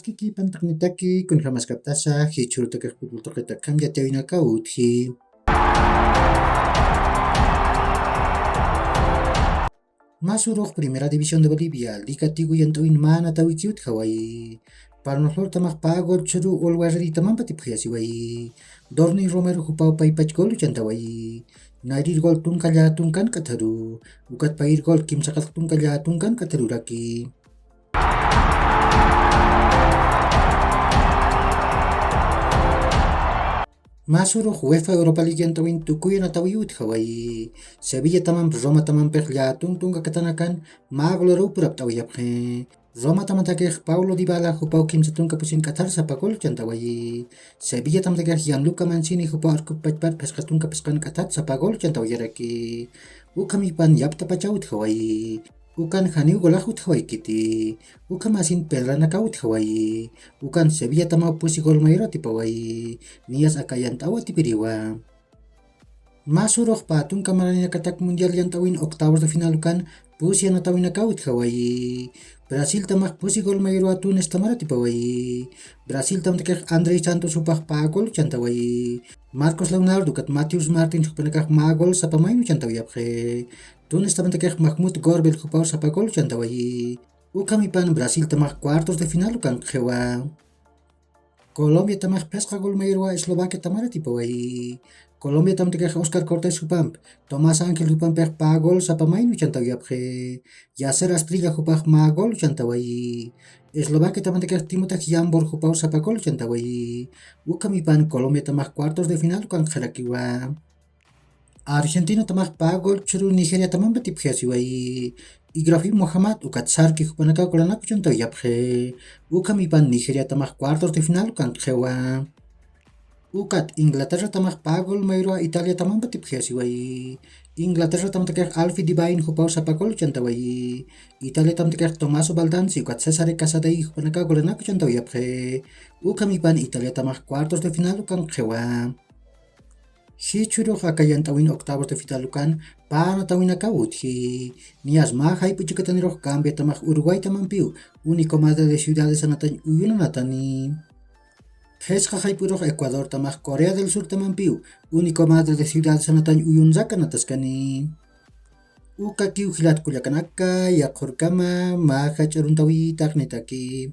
Kiki pantaknitaki kun hamas kaptasa hichuru takak putbol takak kam jatawina kauthi. Masuk Primera División de Bolivia, Liga Tigu Yantawin Mana Tawikiut Hawaii. Para nosotros tamak pagol churu olwarri tamam patiphiasi wai. Dorni Romero hupau pai pachgol chantawai. Nairir gol tungkalla tungkan katharu. Ukat pair gol kim sakat tungkalla tungkan katharu raki. Masuk UEFA Europa League Yantawin tukuy na tawiyut Hawaii. Sevilla tamam Roma tamam perla tungka katanakan magloro purap tawiyaphe. Roma tamatake Paulo Dybala hupau kim satun kapusin Qatar sapakol chantawai. Sevilla tamatake Gianluca Mancini hupau arkut patpat paskatun kapaskan Qatar sapakol chantawayaraki. Ukami pan yapta pachaut Hawaii. Ukan haniu golahut Hawaii kiti. Ukan masin pelana kaut Hawaii. Ukan Sevilla tamau pusi gol mayro tipawai. Nias akayan tawa tipiriwa. Masuk patung kamaranya katak mundial yang tawin oktavos de final kan pusi yang tawin kaut Hawaii. Brasil tamak pusi gol mayro Tunis tamara tipawai. Brasil tamak Andrei Santos upah pagol chantawai. Marcos Leonardo kat Matheus Martins penekak magol sa pamainu chantawayaphe. Tunis tamak Mahmoud Gorbel upah sa pagol chantawai. Ukami pan Brasil tamak cuartos de final kan khewa. Colombia tamak pesca gol mayro Eslovakia tamara tipawai. Colombia tamak Oscar Cortés hupamp, Tomás Ángel hupamp pagol sa pamainu chantawayaphe. Yasser Asprilla hupah magol chantawai. Eslovakia tamak Timothée Jambor hupau sa pagol chantawai. Ukami pan Colombia tamak cuartos de final kan kharakiwa. Argentina tamak pagol churu Nigeria tamam batiphiasi wai. Ibrahim Muhammad ukat sarki hupanaka kolanak chantawayaphe. Ukami pan Nigeria tamak cuartos de final kan khewa. Ukat Inglaterra tamak pagol mayro Italia tamam batiphiasi wai. Inglaterra tamak Alfie Devine hupau sa pagol chantawai. Italia tamak Tommaso Baldanzi ukat Cesare Casadei hupanaka kolanak chantawayaphe. Ukami pan Italia tamak cuartos de final kan khewa. Hichuru hakayan tawin octavos de final kan para tawin nakauthi. Nias mahai puchukataniro Gambia tamak Uruguay tamampiu. Único madre de ciudades anatan uyunanatani. Pesca Jaipuro Ecuador tamak Corea del Sur tamampiu. Único madre de ciudades anatan uyunzakanataskani. Uka kiu hilat kulakanaka yakurkama maha charuntawi taknitaki.